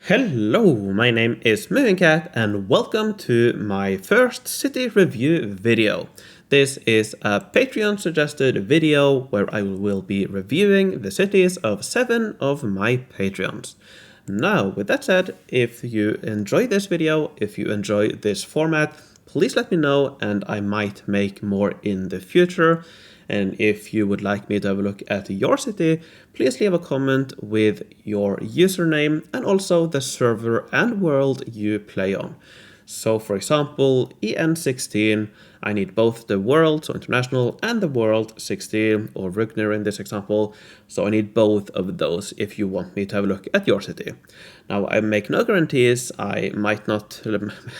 Hello, my name is Movingcat and welcome to my first city review video. This is a Patreon suggested video where I will be reviewing the cities of 7 of my Patreons. Now, with that said, if you enjoy this video, if you enjoy this format, please let me know and I might make more in the future. And if you would like me to have a look at your city, please leave a comment with your username and also the server and world you play on. So for example, EN16, I need both the world, so international, and the world 16, or Rugner in this example. So I need both of those if you want me to have a look at your city. Now I make no guarantees, I might not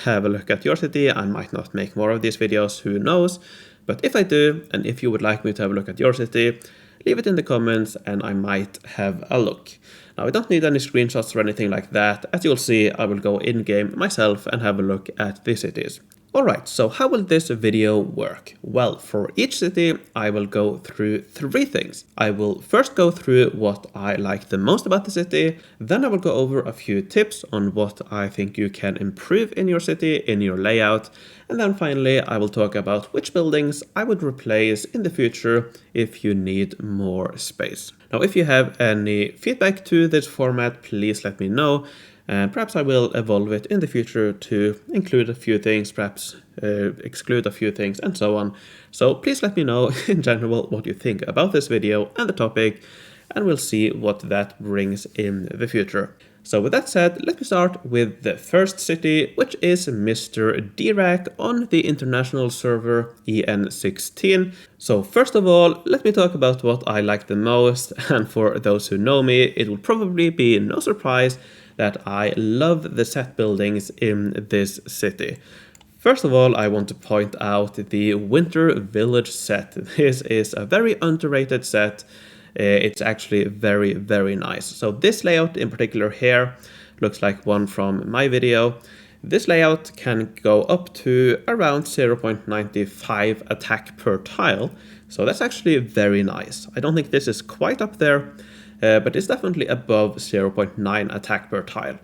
have a look at your city, I might not make more of these videos, who knows. But if I do, and if you would like me to have a look at your city, leave it in the comments and I might have a look. Now I don't need any screenshots or anything like that. As you'll see, I will go in-game myself and have a look at the cities. Alright, so how will this video work? Well, for each city, I will go through 3 things. I will first go through what I like the most about the city, then I will go over a few tips on what I think you can improve in your city, in your layout, and then finally I will talk about which buildings I would replace in the future if you need more space. Now, if you have any feedback to this format, please let me know. And perhaps I will evolve it in the future to include a few things, perhaps exclude a few things, and so on. So please let me know in general what you think about this video and the topic, and we'll see what that brings in the future. So with that said, let me start with the first city, which is Mr. d-rac on the international server EN16. So first of all, let me talk about what I like the most, and for those who know me, it will probably be no surprise that I love the set buildings in this city. First of all, I want to point out the Winter Village set. This is a very underrated set. It's actually very, very nice. So this layout in particular here looks like one from my video. This layout can go up to around 0.95 attack per tile. So that's actually very nice. I don't think this is quite up there, but it's definitely above 0.9 attack per tile,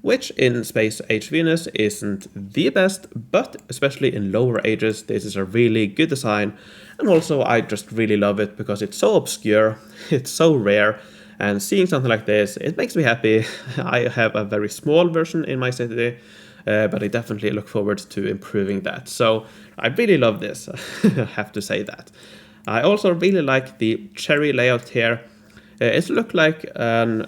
which in Space Age Venus isn't the best, but especially in lower ages, this is a really good design. And also I just really love it because it's so obscure, it's so rare, and seeing something like this, it makes me happy. I have a very small version in my city, but I definitely look forward to improving that. So I really love this, I have to say that. I also really like the cherry layout here. It looks like an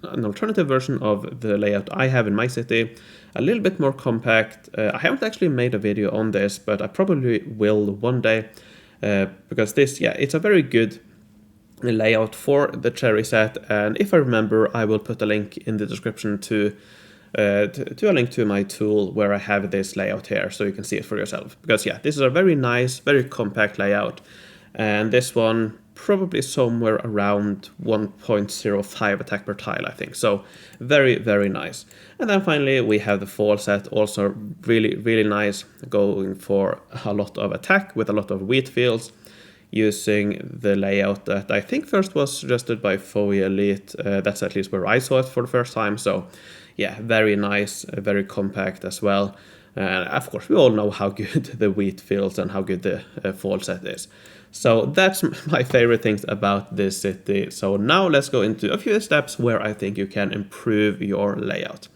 alternative version of the layout I have in my city, a little bit more compact. I haven't actually made a video on this, but I probably will one day, because this, yeah, it's a very good layout for the cherry set. And if I remember, I will put a link in the description to a link to my tool where I have this layout here, so you can see it for yourself. Because yeah, this is a very nice, very compact layout, and this one probably somewhere around 1.05 attack per tile, I think. So very, very nice. And then finally we have the fall set, also really, really nice, going for a lot of attack with a lot of wheat fields, using the layout that I think first was suggested by Foe Elite. That's at least where I saw it for the first time. So yeah, very nice, very compact as well. And of course, we all know how good the wheat fields and how good the fall set is. So that's my favorite things about this city. So now let's go into a few steps where I think you can improve your layout.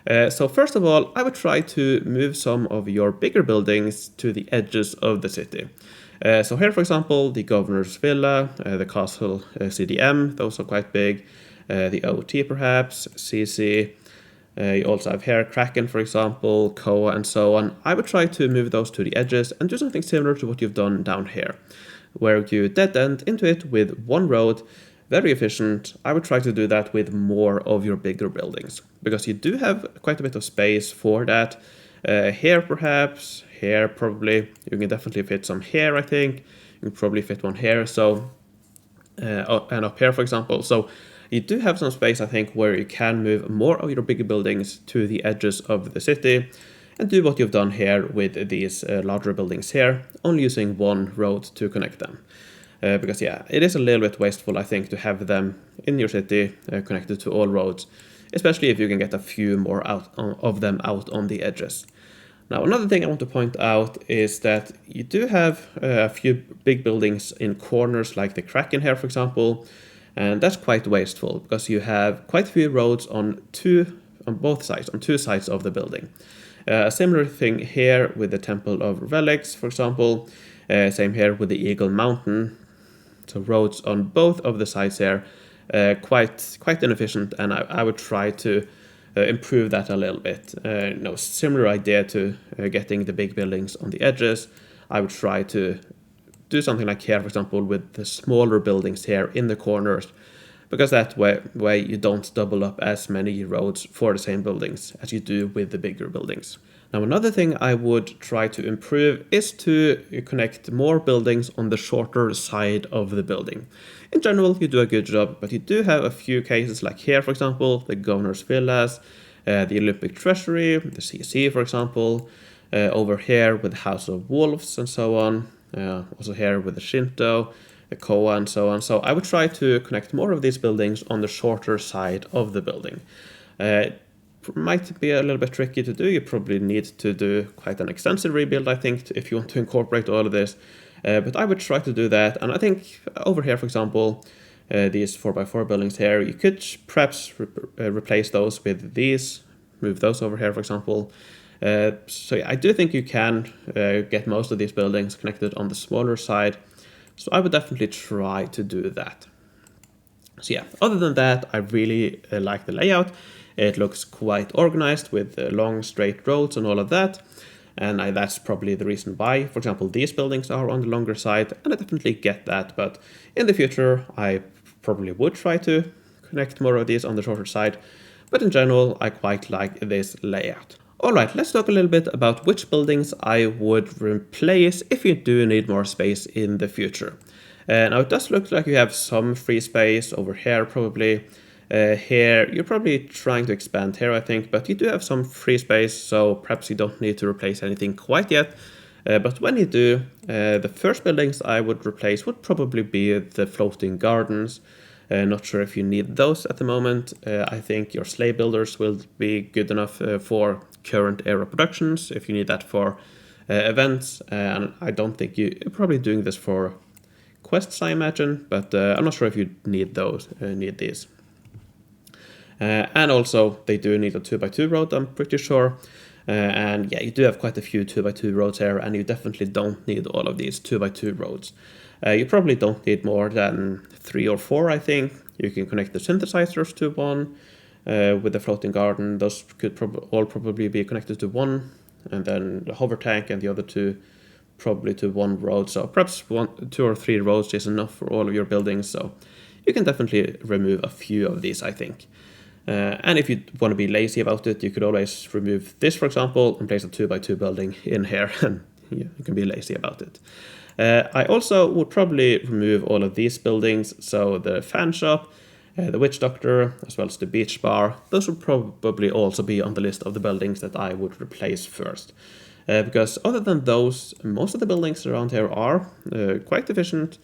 So first of all, I would try to move some of your bigger buildings to the edges of the city. So here, for example, the Governor's Villa, the Castle CDM, those are quite big. The OT perhaps, CC. You also have here Kraken, for example, Koa, and so on. I would try to move those to the edges and do something similar to what you've done down here, where you dead end into it with one road. Very efficient. I would try to do that with more of your bigger buildings, because you do have quite a bit of space for that. Here perhaps, here probably. You can definitely fit some here, I think. You can probably fit one here, so and up here, for example. So you do have some space, I think, where you can move more of your bigger buildings to the edges of the city and do what you've done here with these larger buildings here, only using one road to connect them. Because yeah, it is a little bit wasteful, I think, to have them in your city connected to all roads, especially if you can get a few more of them out on the edges. Now, another thing I want to point out is that you do have a few big buildings in corners, like the Kraken here, for example, and that's quite wasteful because you have quite a few roads on two sides of the building. A similar thing here with the Temple of Relics, for example. Same here with the Eagle Mountain. So roads on both of the sides here, quite inefficient, and I would try to improve that a little bit. Similar idea to getting the big buildings on the edges. I would try to do something like here, for example, with the smaller buildings here in the corners, because that way you don't double up as many roads for the same buildings as you do with the bigger buildings. Now, another thing I would try to improve is to connect more buildings on the shorter side of the building. In general, you do a good job, but you do have a few cases like here, for example, the Governor's Villas, the Olympic Treasury, the CC, for example, over here with the House of Wolves and so on, also here with the Shinto, the Koa and so on. So I would try to connect more of these buildings on the shorter side of the building. Might be a little bit tricky to do. You probably need to do quite an extensive rebuild, I think, if you want to incorporate all of this. But I would try to do that. And I think over here, for example, these 4x4 buildings here, you could perhaps replace those with these, move those over here, for example. So yeah, I do think you can get most of these buildings connected on the smaller side. So I would definitely try to do that. So yeah, other than that, I really like the layout. It looks quite organized with long straight roads and all of that. And that's probably the reason why, for example, these buildings are on the longer side. And I definitely get that. But in the future, I probably would try to connect more of these on the shorter side. But in general, I quite like this layout. Alright, let's talk a little bit about which buildings I would replace if you do need more space in the future. Now it does look like you have some free space over here probably. Here, you're probably trying to expand here, I think, but you do have some free space, so perhaps you don't need to replace anything quite yet. But when you do, the first buildings I would replace would probably be the floating gardens. Not sure if you need those at the moment. I think your sleigh builders will be good enough for current era productions, if you need that for events. And I don't think you're probably doing this for quests, I imagine, but I'm not sure if you need these. And also, they do need a 2x2 road, I'm pretty sure. And yeah, you do have quite a few 2x2 roads here, and you definitely don't need all of these 2x2 roads. You probably don't need more than 3 or 4, I think. You can connect the synthesizers to one. With the floating garden, those could all probably be connected to one. And then the hover tank and the other two probably to one road. So perhaps 2 or 3 roads is enough for all of your buildings. So you can definitely remove a few of these, I think. And if you want to be lazy about it, you could always remove this, for example, and place a 2x2 building in here, and you can be lazy about it. I also would probably remove all of these buildings, so the fan shop, the witch doctor, as well as the beach bar. Those would probably also be on the list of the buildings that I would replace first. Because other than those, most of the buildings around here are quite efficient,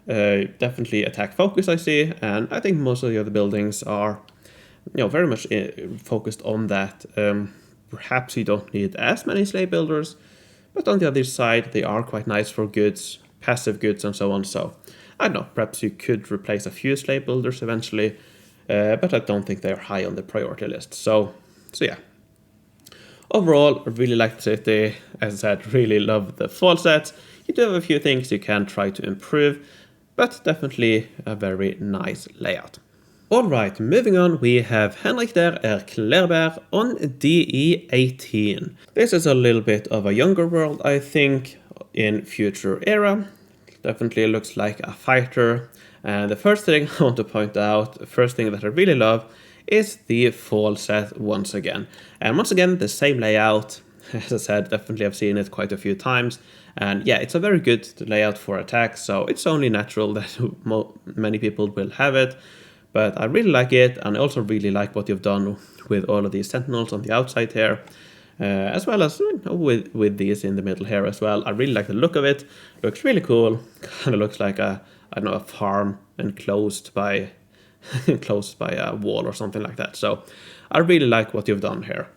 definitely attack focus, I see, and I think most of the other buildings are very much focused on that. Perhaps you don't need as many sleigh builders, but on the other side, they are quite nice for goods, passive goods, and so on. So, I don't know, perhaps you could replace a few sleigh builders eventually, but I don't think they're high on the priority list. So yeah. Overall, I really like the city. As I said, really love the fall sets. You do have a few things you can try to improve, but definitely a very nice layout. Alright, moving on, we have Henrik der Erklärbär on DE18. This is a little bit of a younger world, I think, in future era. Definitely looks like a fighter. And the first thing I want to point out, the first thing that I really love, is the fall set once again. And once again, the same layout. As I said, definitely I've seen it quite a few times. And yeah, it's a very good layout for attacks, so it's only natural that many people will have it. But I really like it, and I also really like what you've done with all of these sentinels on the outside here, as well as with these in the middle here as well. I really like the look of it. Looks really cool. Kind of looks like a I don't know, a farm enclosed by enclosed by a wall or something like that. So I really like what you've done here.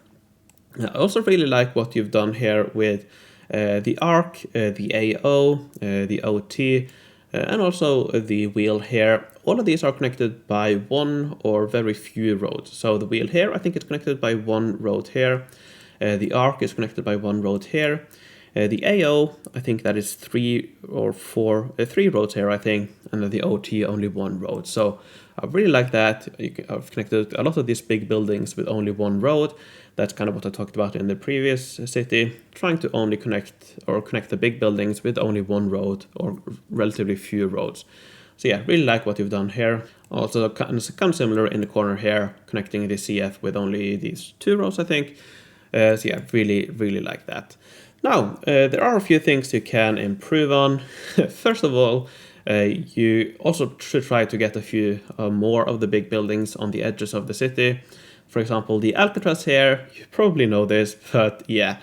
I also really like what you've done here with the arc, the AO, the OT, and also the wheel here. All of these are connected by one or very few roads. So the wheel here, I think it's connected by one road here. The arc is connected by one road here. The AO, I think that is three roads here, I think, and then the OT only one road. So I really like that. I've connected a lot of these big buildings with only one road. That's kind of what I talked about in the previous city, trying to only connect the big buildings with only one road or relatively few roads. So yeah, really like what you've done here. Also kind of similar in the corner here, connecting the CF with only these two roads, I think. So yeah, really like that. Now, there are a few things you can improve on. First of all, you also should try to get a few more of the big buildings on the edges of the city. For example, the Alcatraz here, you probably know this, but yeah,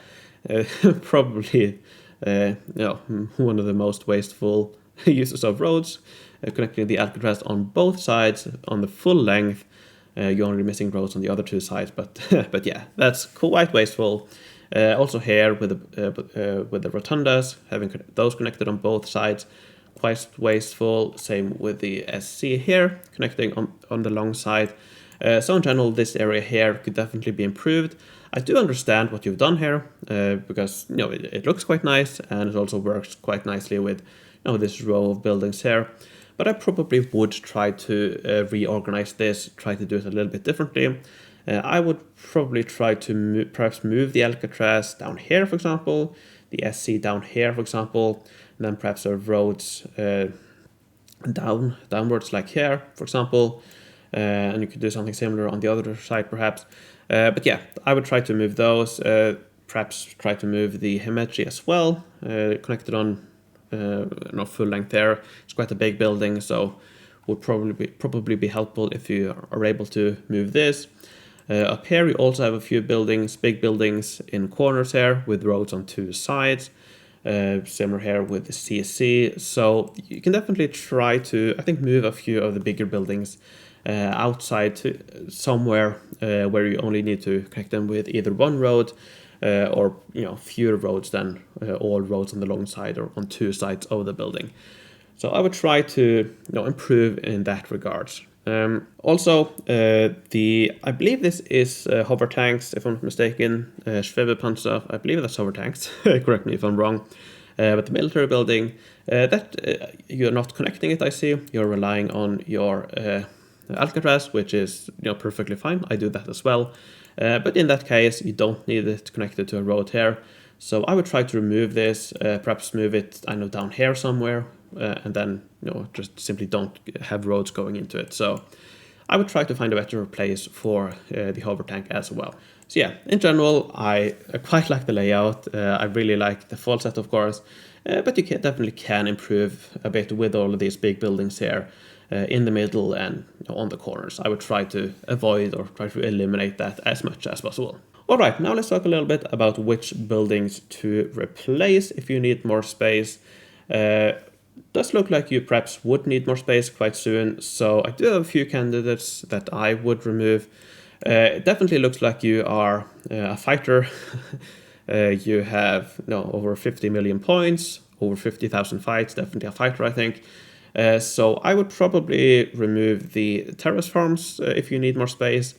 probably one of the most wasteful uses of roads, connecting the Alcatraz on both sides on the full length. You're only missing roads on the other two sides, but but yeah, that's quite wasteful. Also here with the rotundas, having those connected on both sides, quite wasteful. Same with the SC here, connecting on the long side. So in general, this area here could definitely be improved. I do understand what you've done here, because it looks quite nice and it also works quite nicely with this row of buildings here. But I probably would try to reorganize this, try to do it a little bit differently. I would probably try to perhaps move the Alcatraz down here, for example, the SC down here, for example, and then perhaps the roads downwards like here, for example, and you could do something similar on the other side, perhaps. But yeah, I would try to move those, perhaps try to move the Himeji as well, connected on full length there. It's quite a big building, so would probably be helpful if you are able to move this. Up here you also have a few buildings, big buildings in corners here with roads on two sides. Similar here with the CSC. So you can definitely try to, I think, move a few of the bigger buildings outside to somewhere where you only need to connect them with either one road or fewer roads than all roads on the long side or on two sides of the building. So I would try to improve in that regards. Also, I believe this is hover tanks, if I'm not mistaken, Schwebepanzer, I believe that's hover tanks, correct me if I'm wrong, but the military building, that you're not connecting it, I see, you're relying on your Alcatraz, which is perfectly fine, I do that as well, but in that case, you don't need it connected to a road here, so I would try to remove this, perhaps move it, down here somewhere, and then just simply don't have roads going into it. So I would try to find a better place for the hover tank as well. So yeah, in general, I quite like the layout. I really like the full set, of course, but you definitely can improve a bit with all of these big buildings here in the middle and on the corners. I would try to avoid or try to eliminate that as much as possible. All right, now let's talk a little bit about which buildings to replace if you need more space. Does look like you perhaps would need more space quite soon, so I do have a few candidates that I would remove. It definitely looks like you are a fighter. You have over 50 million points, over 50,000 fights, definitely a fighter, I think. So I would probably remove the terrace farms if you need more space.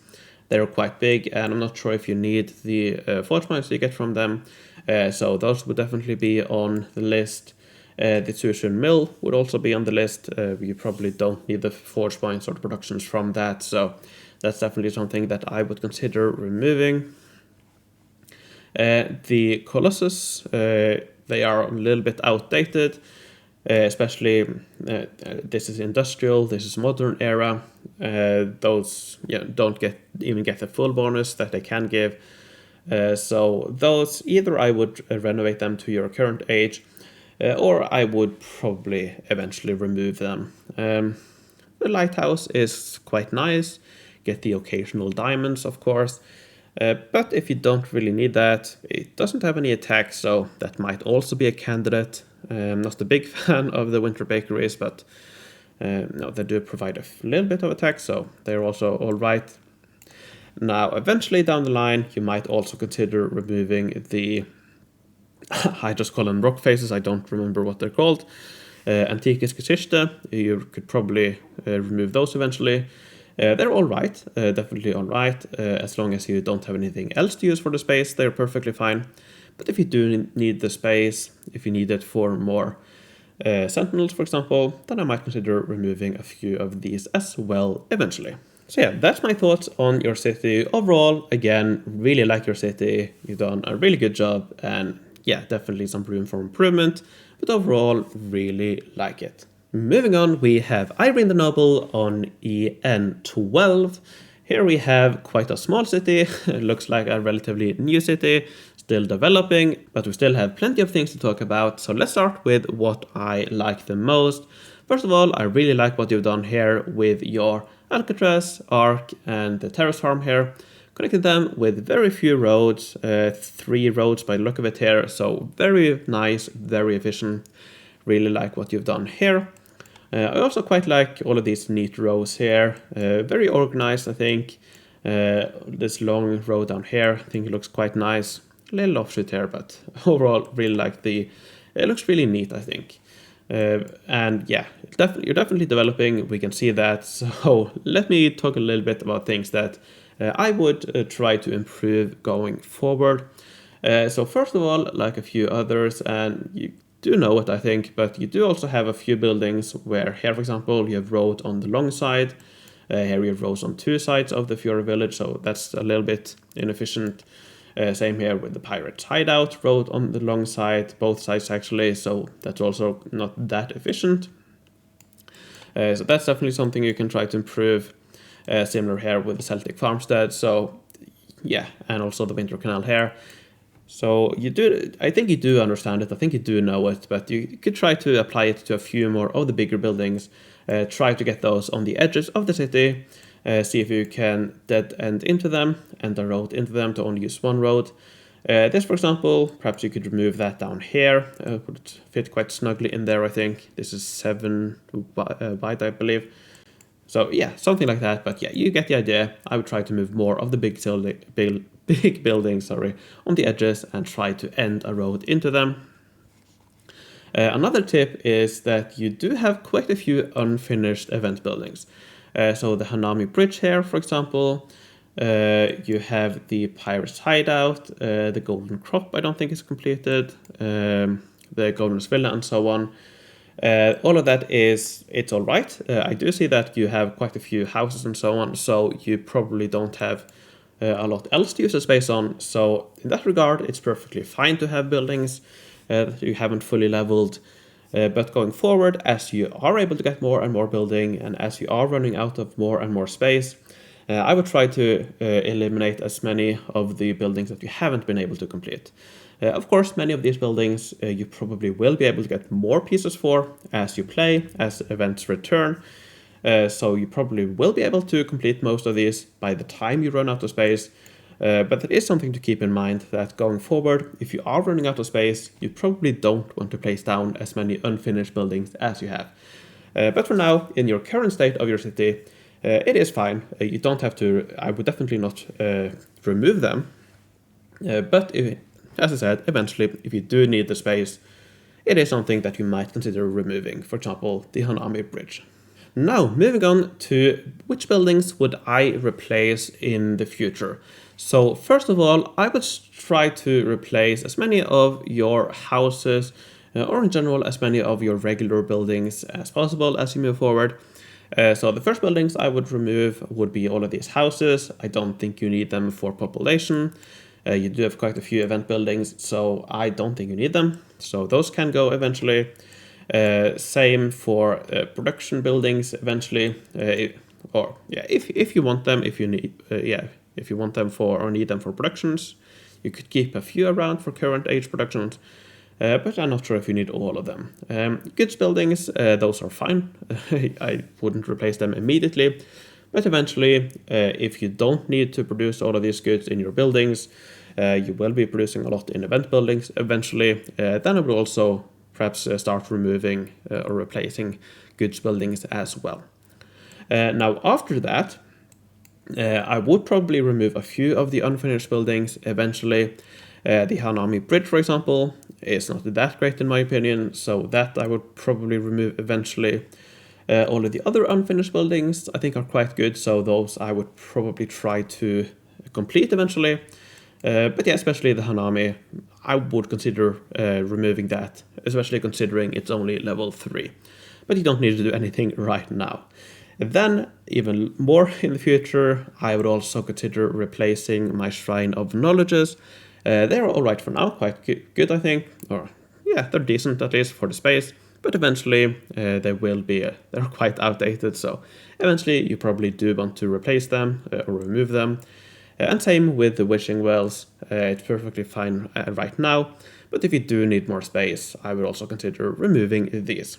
They're quite big, and I'm not sure if you need the forge points you get from them. So those would definitely be on the list. The Tsushin Mill would also be on the list. You probably don't need the forge points or the productions from that, so that's definitely something that I would consider removing. The Colossus, they are a little bit outdated, especially this is industrial, this is modern era. Those don't even get the full bonus that they can give. So those, either I would renovate them to your current age, or I would probably eventually remove them. The lighthouse is quite nice, get the occasional diamonds, of course, but if you don't really need that, it doesn't have any attacks, so that might also be a candidate. I'm not a big fan of the winter bakeries, but No, they do provide a little bit of attack, so they're also all right. Now, eventually down the line, you might also consider removing the, I just call them rock faces, I don't remember what they're called, Antikes Geschichte. You could probably remove those eventually. They're all right, definitely all right, as long as you don't have anything else to use for the space, they're perfectly fine. But if you do need the space, if you need it for more sentinels, for example, then I might consider removing a few of these as well eventually. So yeah, that's my thoughts on your city. Overall, again, really like your city. You've done a really good job, and yeah, definitely some room for improvement, but overall, really like it. Moving on, we have Eirene the Noble on EN12. Here we have quite a small city. It looks like a relatively new city, still developing, but we still have plenty of things to talk about. So let's start with what I like the most. First of all, I really like what you've done here with your Alcatraz, Ark, and the terrace farm here. Connected them with very few roads, 3 roads by the look of it here. So very nice, very efficient. Really like what you've done here. I also quite like all of these neat rows here. Very organized, I think. This long row down here, I think it looks quite nice. A little offshoot here, but overall, really like the... It looks really neat, I think. And yeah, you're definitely developing. We can see that. So let me talk a little bit about things that I would try to improve going forward. So first of all, like a few others, and you do know it, I think, but you do also have a few buildings where here, for example, you have road on the long side. Here you have roads on 2 sides of the Fiora village, so that's a little bit inefficient. Same here with the Pirates Hideout road on the long side, both sides actually, so that's also not that efficient. So that's definitely something you can try to improve. Similar here with the Celtic Farmstead, so yeah, and also the Winter Canal here. So I think you do understand it, I think you do know it, but you could try to apply it to a few more of the bigger buildings. Try to get those on the edges of the city, see if you can dead end into them, and the road into them to only use one road. This, for example, perhaps you could remove that down here. Would fit quite snugly in there, I think. This is 7 wide, I believe. So yeah, something like that, but yeah, you get the idea. I would try to move more of the big buildings, on the edges and try to end a road into them. Another tip is that you do have quite a few unfinished event buildings. So the Hanami Bridge here, for example, you have the Pirates Hideout, the Golden Crop I don't think is completed, the Golden Villa and so on. All of that it's all right. I do see that you have quite a few houses and so on, so you probably don't have a lot else to use the space on. So in that regard, it's perfectly fine to have buildings that you haven't fully leveled. But going forward, as you are able to get more and more building, and as you are running out of more and more space, I would try to eliminate as many of the buildings that you haven't been able to complete. Of course, many of these buildings you probably will be able to get more pieces for as you play, as events return. So you probably will be able to complete most of these by the time you run out of space. But it is something to keep in mind that going forward, if you are running out of space, you probably don't want to place down as many unfinished buildings as you have. But for now, in your current state of your city, it is fine. You don't have to, I would definitely not remove them. But as I said, eventually, if you do need the space, it is something that you might consider removing, for example, the Hanami Bridge. Now, moving on to which buildings would I replace in the future? So first of all, I would try to replace as many of your houses, or in general, as many of your regular buildings as possible as you move forward. So the first buildings I would remove would be all of these houses. I don't think you need them for population. You do have quite a few event buildings, so I don't think you need them. So those can go eventually. Same for production buildings eventually, if you want them, if you want them for or need them for productions, you could keep a few around for current age productions, but I'm not sure if you need all of them. Goods buildings, those are fine. I wouldn't replace them immediately, but eventually, if you don't need to produce all of these goods in your buildings, you will be producing a lot in event buildings eventually. Then I would also perhaps start removing or replacing goods buildings as well. Now after that, I would probably remove a few of the unfinished buildings eventually. The Hanami Bridge, for example, is not that great in my opinion, so that I would probably remove eventually. All of the other unfinished buildings I think are quite good, so those I would probably try to complete eventually. But yeah, especially the Hanami, I would consider removing that, especially considering it's only level 3. But you don't need to do anything right now. Then, even more in the future, I would also consider replacing my Shrine of Knowledges. They're alright for now, quite good I think, or yeah, they're decent at least for the space, but eventually they will be, they're quite outdated, so eventually you probably do want to replace them or remove them. And same with the Wishing Wells, it's perfectly fine right now, but if you do need more space, I would also consider removing these.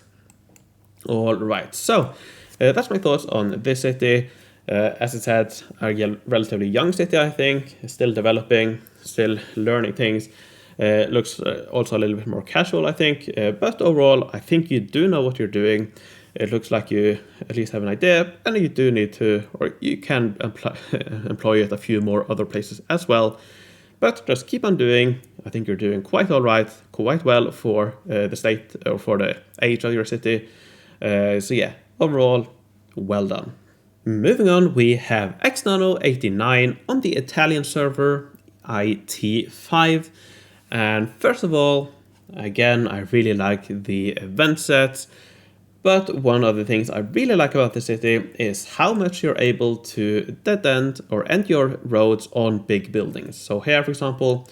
Alright, so that's my thoughts on this city. As I said, a relatively young city, I think, still developing, still learning things. Looks also a little bit more casual, I think, but overall, I think you do know what you're doing. It looks like you at least have an idea, and you do need to, or you can employ it a few more other places as well. But just keep on doing. I think you're doing quite all right, quite well for the state or for the age of your city. So yeah, overall, well done. Moving on, we have xnano89 on the Italian server IT5. And first of all, again, I really like the event sets. But one of the things I really like about the city is how much you're able to dead end or end your roads on big buildings. So here, for example,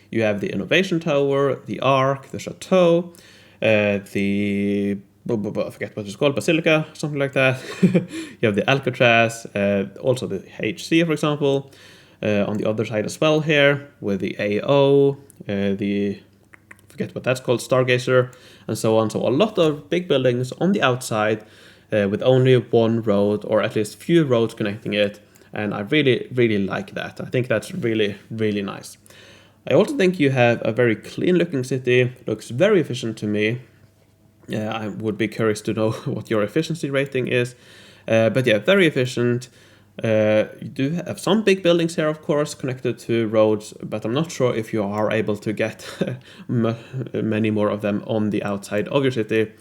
you have the Innovation Tower, the Arc, the Chateau, the I forget what it's called, Basilica, something like that. You have the Alcatraz, also the HC, for example, on the other side as well here, with the AO, the forget what that's called, Stargazer, and so on. So a lot of big buildings on the outside with only one road, or at least few roads connecting it. And I really, really like that. I think that's really, really nice. I also think you have a very clean looking city, looks very efficient to me. I would be curious to know what your efficiency rating is. But yeah, very efficient. You do have some big buildings here, of course, connected to roads, but I'm not sure if you are able to get many more of them on the outside of your city,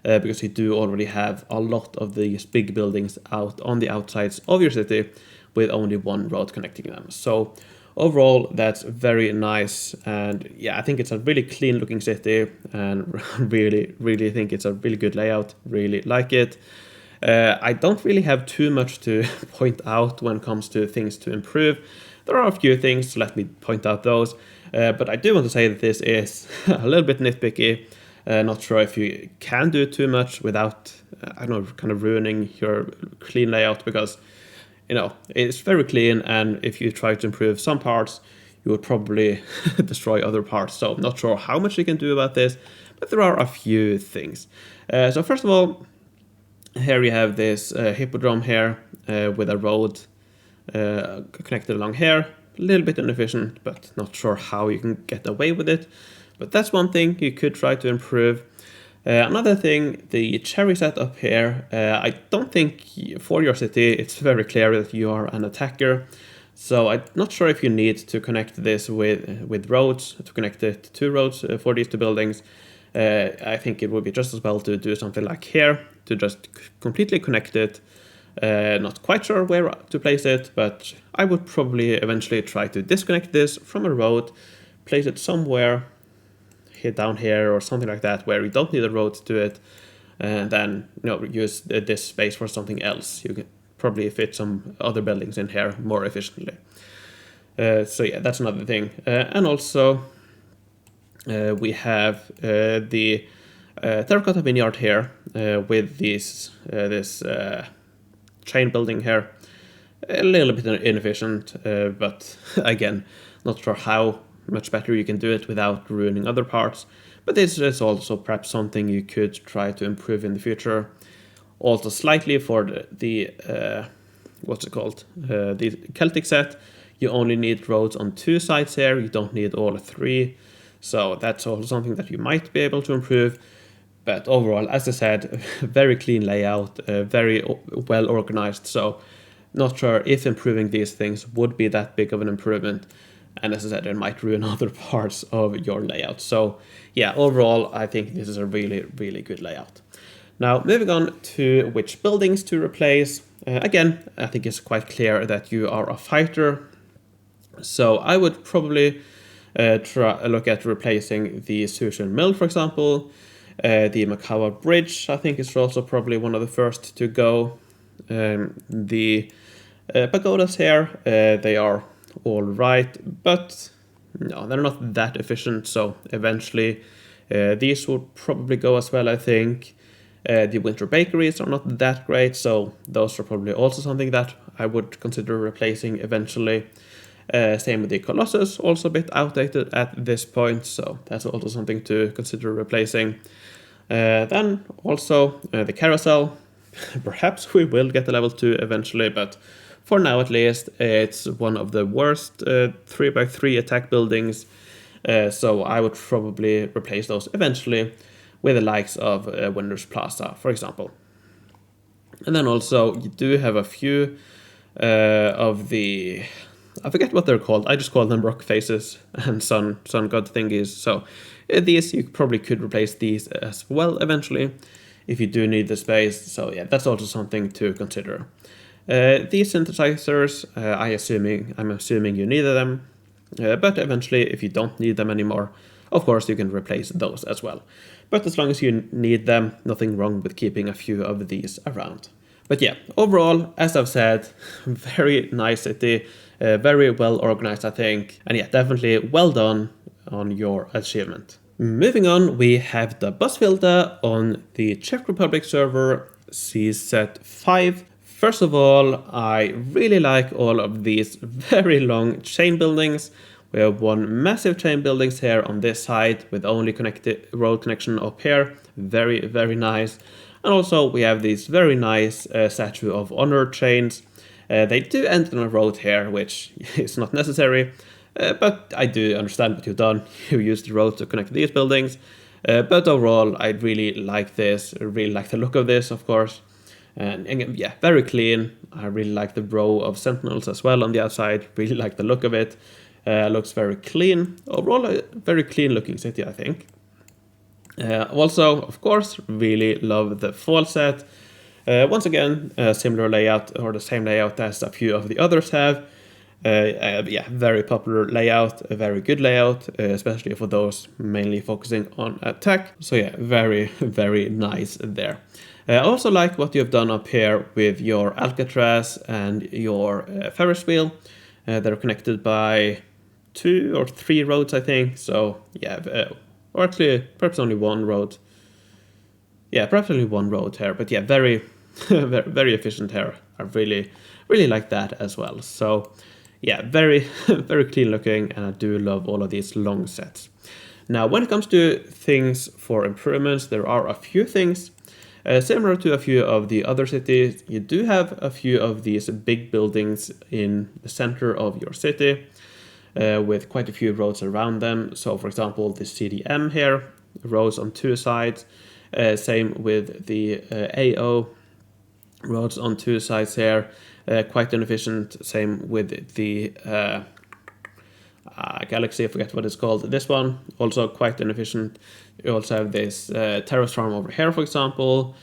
because you do already have a lot of these big buildings out on the outsides of your city with only one road connecting them. So overall, that's very nice, and yeah, I think it's a really clean looking city, and really, really think it's a really good layout, really like it. I don't really have too much to point out when it comes to things to improve. There are a few things, so let me point out those. But I do want to say that this is a little bit nitpicky. Not sure if you can do too much without, I don't know, kind of ruining your clean layout, because, you know, it's very clean, and if you try to improve some parts, you would probably destroy other parts. So I'm not sure how much you can do about this, but there are a few things. So first of all, here you have this hippodrome here with a road connected along here. A little bit inefficient, but not sure how you can get away with it. But that's one thing you could try to improve. Another thing, the cherry set up here. I don't think for your city it's very clear that you are an attacker. So I'm not sure if you need to connect this with roads, to connect it to roads for these two buildings. I think it would be just as well to do something like here, to just completely connect it. Not quite sure where to place it, but I would probably eventually try to disconnect this from a road, place it somewhere here, down here or something like that, where you don't need a road to it, and then, you know, use this space for something else. You can probably fit some other buildings in here more efficiently. So yeah, that's another thing. And also we have the terracotta vineyard here with this chain building here. A little bit inefficient, but again, not sure how much better you can do it without ruining other parts. But this is also perhaps something you could try to improve in the future. Also slightly for the what's it called? The Celtic set, you only need roads on 2 sides here, you don't need all 3. So that's also something that you might be able to improve. But overall, as I said, very clean layout, very well organized. So not sure if improving these things would be that big of an improvement. And as I said, it might ruin other parts of your layout. So yeah, overall, I think this is a really, really good layout. Now, moving on to which buildings to replace. Again, I think it's quite clear that you are a fighter. So I would probably look at replacing the Sushin Mill, for example. The Makawa Bridge, I think, is also probably one of the first to go. The pagodas here, they are all right, but no, they're not that efficient. So eventually these would probably go as well, I think. The winter bakeries are not that great, so those are probably also something that I would consider replacing eventually. Same with the Colossus, also a bit outdated at this point, so that's also something to consider replacing. Then also the Carousel. Perhaps we will get a level 2 eventually, but for now at least, it's one of the worst 3x3 attack buildings, so I would probably replace those eventually with the likes of Winners Plaza, for example. And then also, you do have a few of the... I forget what they're called. I just call them rock faces and sun god thingies. So these, you probably could replace these as well eventually if you do need the space. So yeah, that's also something to consider. These synthesizers, I'm assuming you need them. But eventually, if you don't need them anymore, of course you can replace those as well. But as long as you need them, nothing wrong with keeping a few of these around. But yeah, overall, as I've said, very nice city, very well organized, I think. And yeah, definitely well done on your achievement. Moving on, we have the Boss Filda on the Czech Republic server CZ5. First of all, I really like all of these very long chain buildings. We have one massive chain buildings here on this side with only connected road connection up here. Very, very nice. And also we have these very nice Statue of Honor chains. They do end on a road here, which is not necessary. But I do understand what you've done. You used the road to connect these buildings. But overall, I really like this. I really like the look of this, of course. And yeah, very clean. I really like the row of sentinels as well on the outside. Really like the look of it. Looks very clean. Overall, a very clean looking city, I think. Also, of course, really love the fall set. Once again, a similar layout or the same layout as a few of the others have. Yeah, very popular layout, a very good layout, especially for those mainly focusing on attack. So yeah, very, very nice there. I also like what you've done up here with your Alcatraz and your Ferris wheel. They're connected by 2 or 3 roads, I think. So yeah, or actually perhaps only one road. Yeah, perhaps only one road here, but yeah, very, very efficient here. I really, really like that as well. So yeah, very, very clean looking, and I do love all of these long sets. Now, when it comes to things for improvements, there are a few things. Similar to a few of the other cities, you do have a few of these big buildings in the center of your city, with quite a few roads around them. So for example, the CDM here, roads on 2 sides. Same with the AO, roads on 2 sides here. Quite inefficient. Same with the Galaxy, I forget what it's called. This one, also quite inefficient. You also have this terrace farm over here, for example.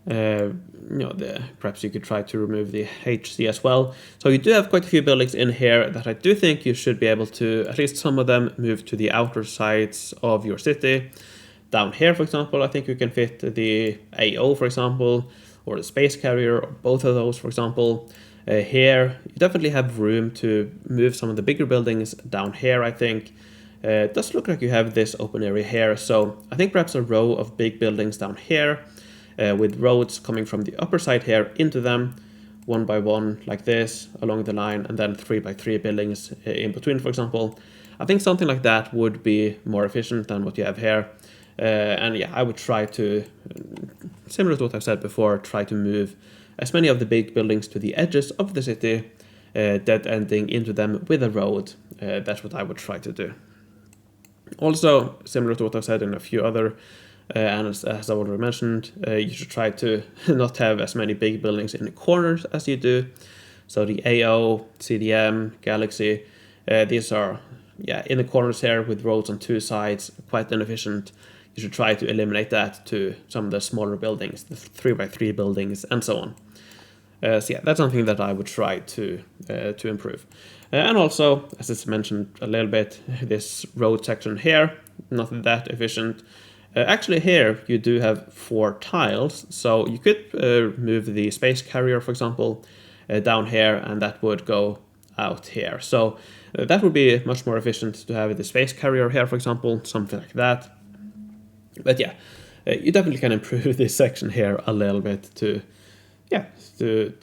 Perhaps you could try to remove the HC as well. So you do have quite a few buildings in here that I do think you should be able to, at least some of them, move to the outer sides of your city. Down here, for example, I think you can fit the AO, for example, or the space carrier, or both of those, for example. Here, you definitely have room to move some of the bigger buildings down here, I think. It does look like you have this open area here, so I think perhaps a row of big buildings down here, with roads coming from the upper side here into them, 1 by 1 like this, along the line, and then 3 by 3 buildings in between, for example. I think something like that would be more efficient than what you have here. And yeah, I would try to, similar to what I've said before, try to move as many of the big buildings to the edges of the city, dead ending into them with a road. That's what I would try to do. Also, similar to what I've said in a few other And as I already mentioned, you should try to not have as many big buildings in the corners as you do. So the AO, CDM, Galaxy, these are in the corners here with roads on two sides, quite inefficient. You should try to eliminate that to some of the smaller buildings, the 3x3 buildings, and so on. So yeah, that's something that I would try to improve. And also, as it's mentioned a little bit, this road section here, not that efficient. Actually here you do have 4 tiles, so you could move the space carrier, for example, down here, and that would go out here. So that would be much more efficient to have the space carrier here, for example, something like that. But yeah, you definitely can improve this section here a little bit to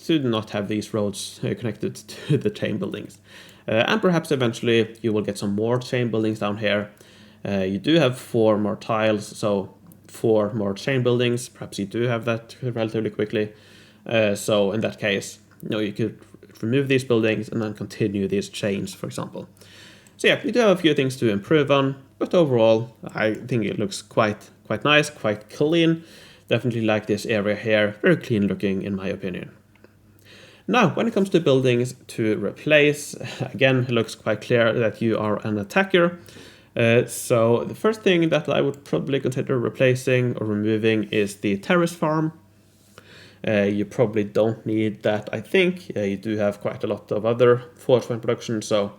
not have these roads connected to the chain buildings. And perhaps eventually you will get some more chain buildings down here. You do have 4 more tiles, so 4 more chain buildings. Perhaps you do have that relatively quickly. So in that case, you could remove these buildings and then continue these chains, for example. So yeah, you do have a few things to improve on, but overall, I think it looks quite nice, quite clean. Definitely like this area here, very clean looking in my opinion. Now, when it comes to buildings to replace, again, it looks quite clear that you are an attacker. So the first thing that I would probably consider replacing or removing is the terrace farm. You probably don't need that, I think. You do have quite a lot of other forge point production, so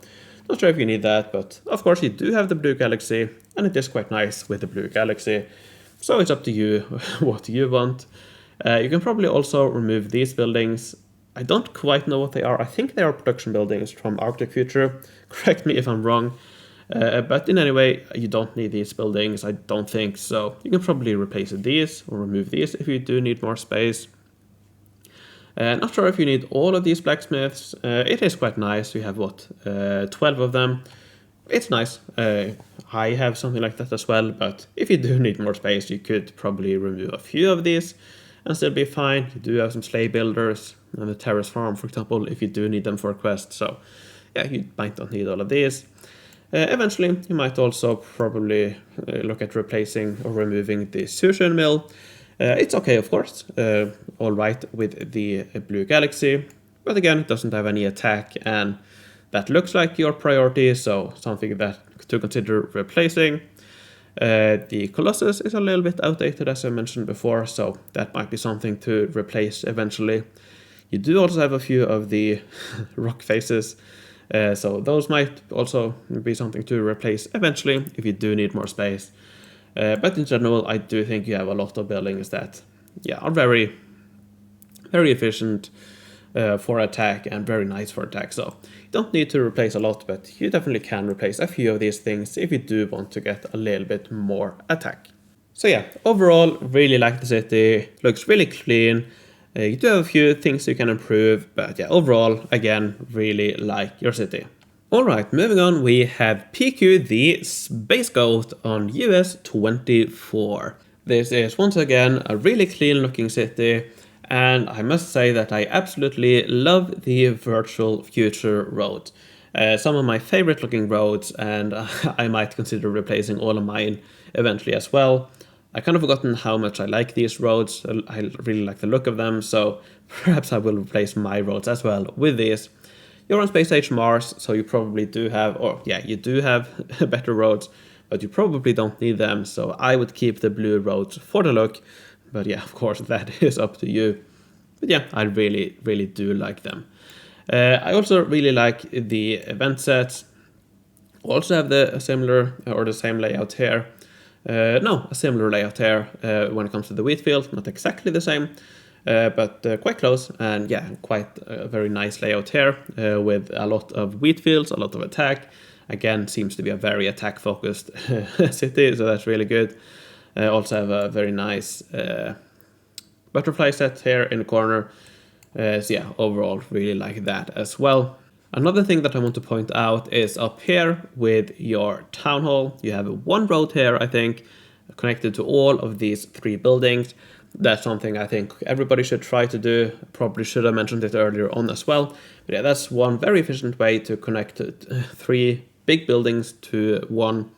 not sure if you need that, but of course you do have the blue galaxy, and it is quite nice with the blue galaxy. So it's up to you what you want. You can probably also remove these buildings. I don't quite know what they are. I think they are production buildings from Arctic Future. Correct me if I'm wrong. But in any way, you don't need these buildings, I don't think. So you can probably replace these or remove these if you do need more space. Not sure if you need all of these blacksmiths. It is quite nice. You have, 12 of them. It's nice. I have something like that as well, but if you do need more space, you could probably remove a few of these and still be fine. You do have some sleigh builders and the terrace farm, for example, if you do need them for a quest. So yeah, you might not need all of these. Eventually, you might also probably look at replacing or removing the Sushin mill. It's okay, of course, all right with the blue galaxy, but again, it doesn't have any attack, and that looks like your priority, so something that to consider replacing. The Colossus is a little bit outdated, as I mentioned before, so that might be something to replace eventually. You do also have a few of the rock faces, so those might also be something to replace eventually if you do need more space. But in general, I do think you have a lot of buildings that are very, very efficient for attack and very nice for attack. So you don't need to replace a lot, but you definitely can replace a few of these things if you do want to get a little bit more attack. So yeah, overall, really like the city. Looks really clean. You do have a few things you can improve, but yeah, overall, again, really like your city. Alright, moving on, we have PQ the Space Goat on US 24. This is once again a really clean looking city, and I must say that I absolutely love the virtual future road. Some of my favorite looking roads, and I might consider replacing all of mine eventually as well. I kind of forgotten how much I like these roads. I really like the look of them, so perhaps I will replace my roads as well with these. You're on Space Age Mars, so you probably do have, you do have better roads, but you probably don't need them, so I would keep the blue roads for the look. But yeah, of course, that is up to you. But yeah, I really, really do like them. I also really like the event sets. Also have the similar or the same layout here. A similar layout here when it comes to the wheat field. Not exactly the same, but quite close. And yeah, quite a very nice layout here with a lot of wheat fields, a lot of attack. Again, seems to be a very attack-focused city, so that's really good. Also have a very nice butterfly set here in the corner. So yeah, overall, really like that as well. Another thing that I want to point out is up here with your town hall. You have one road here, I think, connected to all of these 3 buildings. That's something I think everybody should try to do. Probably should have mentioned it earlier on as well. But yeah, that's one very efficient way to connect 3 big buildings to one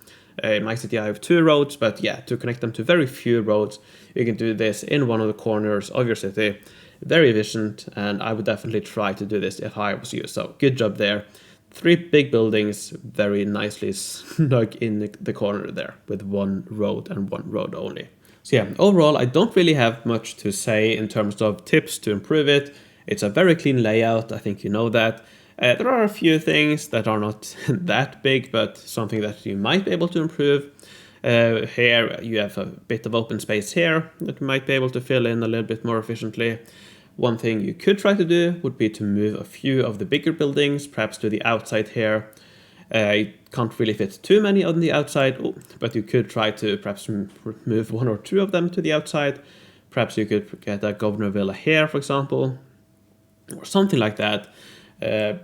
In my city I have 2 roads, but yeah, to connect them to very few roads, you can do this in one of the corners of your city. Very efficient, and I would definitely try to do this if I was you. So good job there. 3 big buildings very nicely snug in the corner there with 1 road and 1 road only. So yeah, overall I don't really have much to say in terms of tips to improve it. It's a very clean layout, I think you know that. There are a few things that are not that big, but something that you might be able to improve. Here you have a bit of open space here that you might be able to fill in a little bit more efficiently. One thing you could try to do would be to move a few of the bigger buildings, perhaps to the outside here. You can't really fit too many on the outside, but you could try to perhaps move 1 or 2 of them to the outside. Perhaps you could get a governor villa here, for example, or something like that. I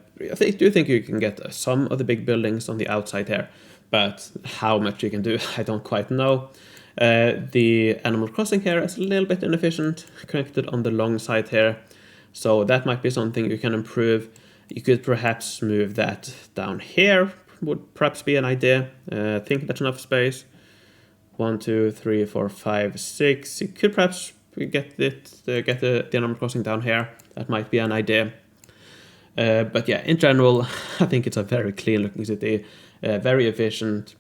do think you can get some of the big buildings on the outside here, but how much you can do, I don't quite know. The Animal Crossing here is a little bit inefficient, connected on the long side here, so that might be something you can improve. You could perhaps move that down here, would perhaps be an idea. I think that's enough space. 1, 2, 3, 4, 5, 6. You could perhaps get the Animal Crossing down here. That might be an idea. But yeah, in general, I think it's a very clean looking city, very efficient.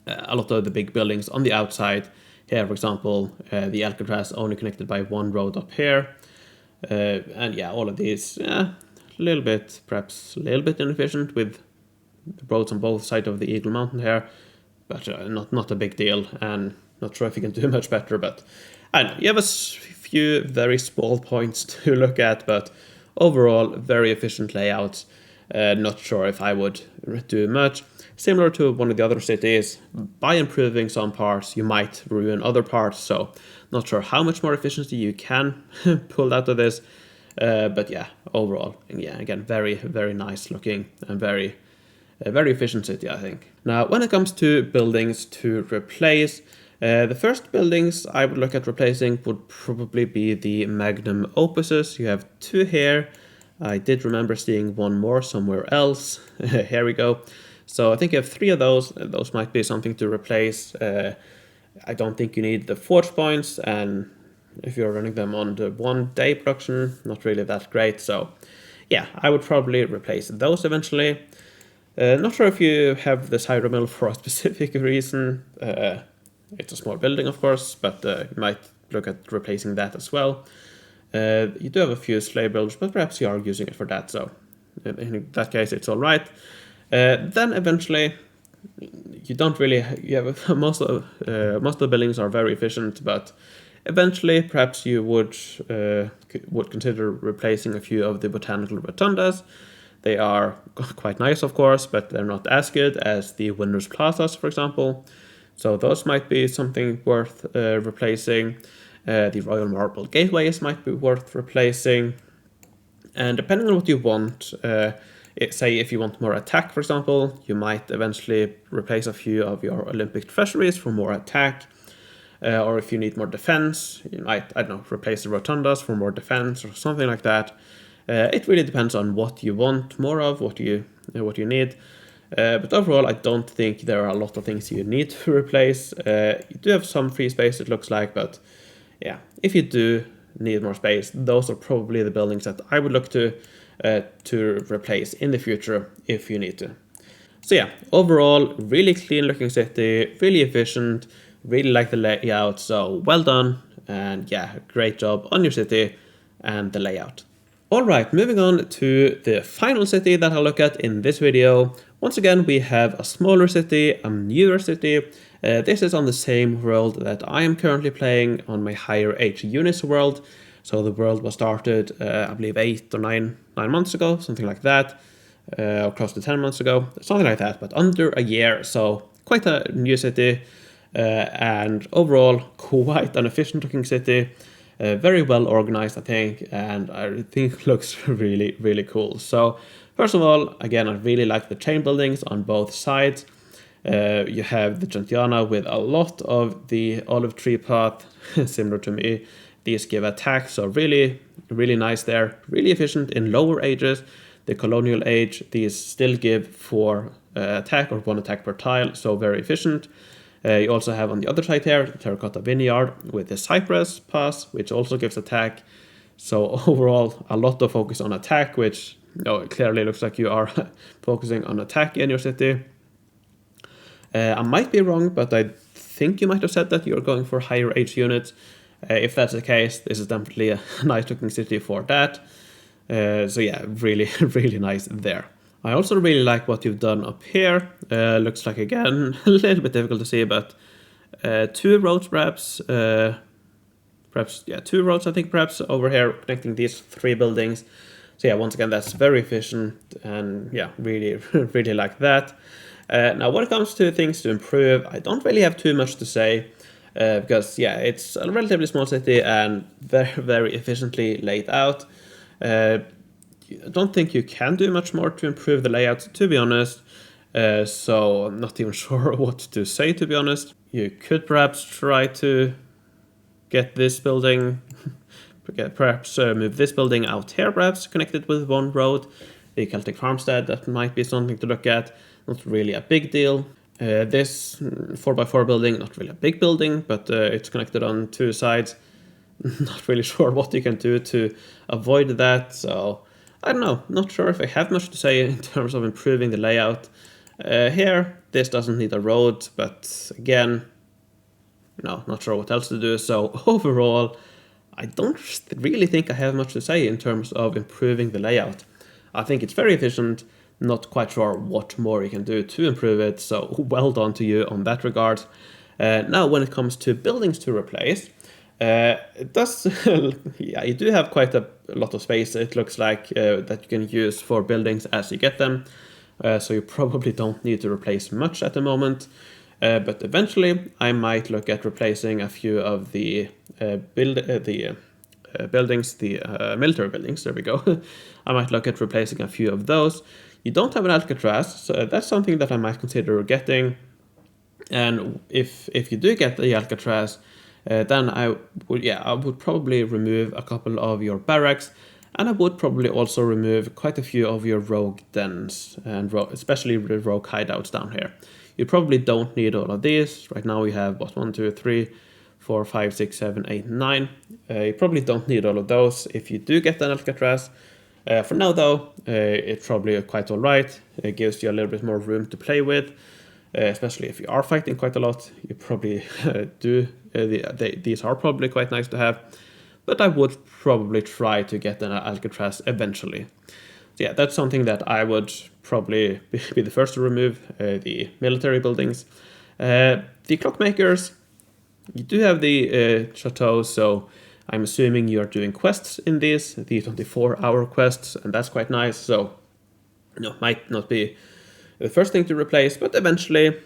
A lot of the big buildings on the outside. Here, for example, the Erklärbär is only connected by 1 road up here. And yeah, all of these, perhaps a little bit inefficient with roads on both sides of the Eagle Mountain here, but not a big deal, and not sure if you can do much better, but I don't know, you have a few very small points to look at, but overall, very efficient layouts. Not sure if I would do much. Similar to one of the other cities, by improving some parts, you might ruin other parts, so not sure how much more efficiency you can pull out of this. But yeah, overall, yeah, again, very, very nice looking and very efficient city, I think. Now, when it comes to buildings to replace, the first buildings I would look at replacing would probably be the magnum opuses. You have 2 here. I did remember seeing 1 more somewhere else. Here we go. So I think you have 3 of those. Those might be something to replace. I don't think you need the forge points, and if you're running them on the 1-day production, not really that great. So yeah, I would probably replace those eventually. Not sure if you have this hydro mill for a specific reason. It's a small building, of course, but you might look at replacing that as well. You do have a few slave builders, but perhaps you are using it for that, so in that case it's all right. Then eventually, you don't really, you have most of the buildings are very efficient, but eventually perhaps you would consider replacing a few of the botanical rotundas. They are quite nice, of course, but they're not as good as the Winners Plazas, for example. So those might be something worth replacing. The Royal Marble Gateways might be worth replacing. And depending on what you want, say if you want more attack, for example, you might eventually replace a few of your Olympic treasuries for more attack. Or if you need more defense, you might, I don't know, replace the rotundas for more defense or something like that. It really depends on what you want more of, what you need. But overall, I don't think there are a lot of things you need to replace. You do have some free space, it looks like, but yeah, if you do need more space, those are probably the buildings that I would look to replace in the future if you need to. So yeah, overall, really clean looking city, really efficient, really like the layout, so well done, and yeah, great job on your city and the layout. Alright, moving on to the final city that I'll look at in this video. Once again, we have a smaller city, a newer city. This is on the same world that I am currently playing on my higher age units world. So the world was started, I believe 8 or 9 months ago, something like that. Or close to 10 months ago, something like that, but under a year. So quite a new city, and overall quite an efficient looking city. Very well organized, I think, and I think looks really, really cool. So first of all, again, I really like the chain buildings on both sides. You have the Gentiana with a lot of the olive tree path, similar to me. These give attack, so really, really nice there. Really efficient in lower ages. The colonial age, these still give 4 attack or 1 attack per tile, so very efficient. You also have on the other side here, the Terracotta Vineyard with the Cypress Pass, which also gives attack. So overall, a lot of focus on attack, which it clearly looks like you are focusing on attack in your city. I might be wrong, but I think you might have said that you're going for higher age units. If that's the case, this is definitely a nice looking city for that. So yeah, really, really nice there. I also really like what you've done up here. Looks like, again, a little bit difficult to see, but 2 roads perhaps. Perhaps, yeah, 2 roads, I think, perhaps, over here, connecting these 3 buildings. So yeah, once again, that's very efficient, and yeah, really, really like that. Now, when it comes to things to improve, I don't really have too much to say, because yeah, it's a relatively small city and very, very efficiently laid out. I don't think you can do much more to improve the layout, to be honest. So I'm not even sure what to say, to be honest. You could perhaps try to get this building, perhaps move this building out here, perhaps connected with 1 road. The Celtic Farmstead, that might be something to look at. Not really a big deal. This 4x4 building, not really a big building, but it's connected on 2 sides. Not really sure what you can do to avoid that, so I don't know. Not sure if I have much to say in terms of improving the layout. Here, this doesn't need a road, but again, not sure what else to do. So overall, I don't really think I have much to say in terms of improving the layout. I think it's very efficient. Not quite sure what more you can do to improve it, so well done to you on that regard. Now, when it comes to buildings to replace, it does, yeah, you do have quite a lot of space, it looks like, that you can use for buildings as you get them. So you probably don't need to replace much at the moment. But eventually, I might look at replacing a few of the buildings, the military buildings, there we go. I might look at replacing a few of those. You don't have an Alcatraz, so that's something that I might consider getting. And if you do get the Alcatraz, then I would probably remove a couple of your barracks, and I would probably also remove quite a few of your rogue dens, and especially the rogue hideouts down here. You probably don't need all of these. Right now we have, 1, 2, 3, 4, 5, 6, 7, 8, 9. You probably don't need all of those if you do get an Alcatraz. For now, though, it's probably quite alright. It gives you a little bit more room to play with, especially if you are fighting quite a lot. You probably do. These are probably quite nice to have, but I would probably try to get an Alcatraz eventually. So yeah, that's something that I would probably be the first to remove, the military buildings. The clockmakers, you do have the chateau, so I'm assuming you're doing quests in these, the 24-hour quests, and that's quite nice. So, might not be the first thing to replace, but eventually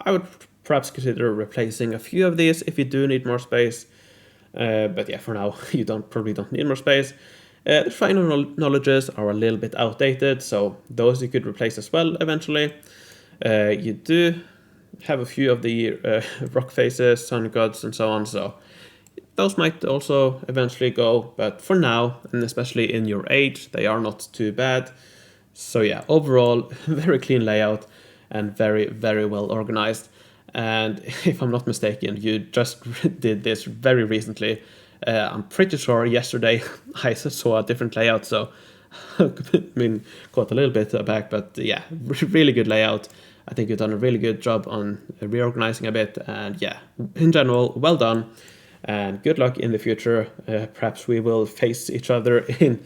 I would perhaps consider replacing a few of these if you do need more space. But yeah, for now, you probably don't need more space. The final knowledges are a little bit outdated, so those you could replace as well eventually. You do have a few of the rock faces, sun gods, and so on, so those might also eventually go, but for now, and especially in your age, they are not too bad. So yeah, overall, very clean layout and very, very well organized. And if I'm not mistaken, you just did this very recently. I'm pretty sure yesterday I saw a different layout, so I mean, caught a little bit back, but yeah, really good layout. I think you've done a really good job on reorganizing a bit, and yeah, in general, well done, and good luck in the future. Perhaps we will face each other in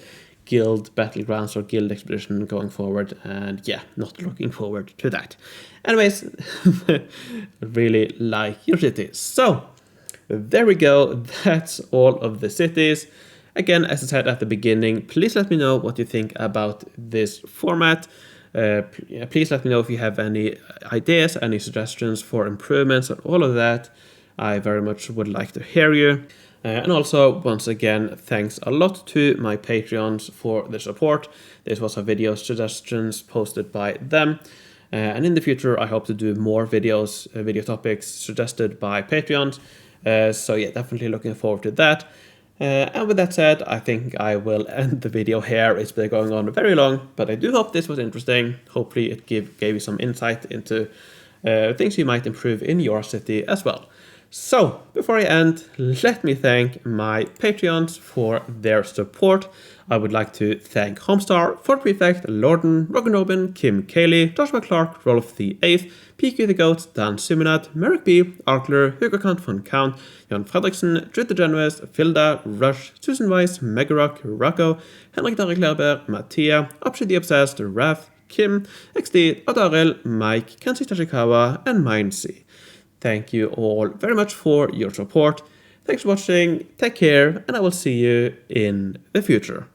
guild battlegrounds or guild expedition going forward, and yeah, not looking forward to that. Anyways, really like your city. So there we go, that's all of the cities. Again, as I said at the beginning, please let me know what you think about this format. Please let me know if you have any ideas, any suggestions for improvements, and all of that. I very much would like to hear you. And also, once again, thanks a lot to my Patreons for the support. This was a video suggestions posted by them. And in the future, I hope to do more videos, video topics suggested by Patreons. So yeah, definitely looking forward to that. And with that said, I think I will end the video here. It's been going on very long, but I do hope this was interesting. Hopefully it gave you some insight into things you might improve in your city as well. So, before I end, let me thank my Patreons for their support. I would like to thank Homestar, Fort Prefect, Lorden, Rogan Robin, Kim Cayley, Joshua Clark, Rolf the 8th, PQ the Goat, Dan Simonat, Merrick B, Arkler, Hugo Kant von Count, Jan Fredriksen, Drid the Generous, Filda, Rush, Susan Weiss, Megarock, Rocco, Henrik the Erklärbär, Mattia, Opshi the Obsessed, Raf, Kim, XD, Odarel, Mike, Kenshi Tashikawa, and Mindsy. Thank you all very much for your support. Thanks for watching, take care, and I will see you in the future.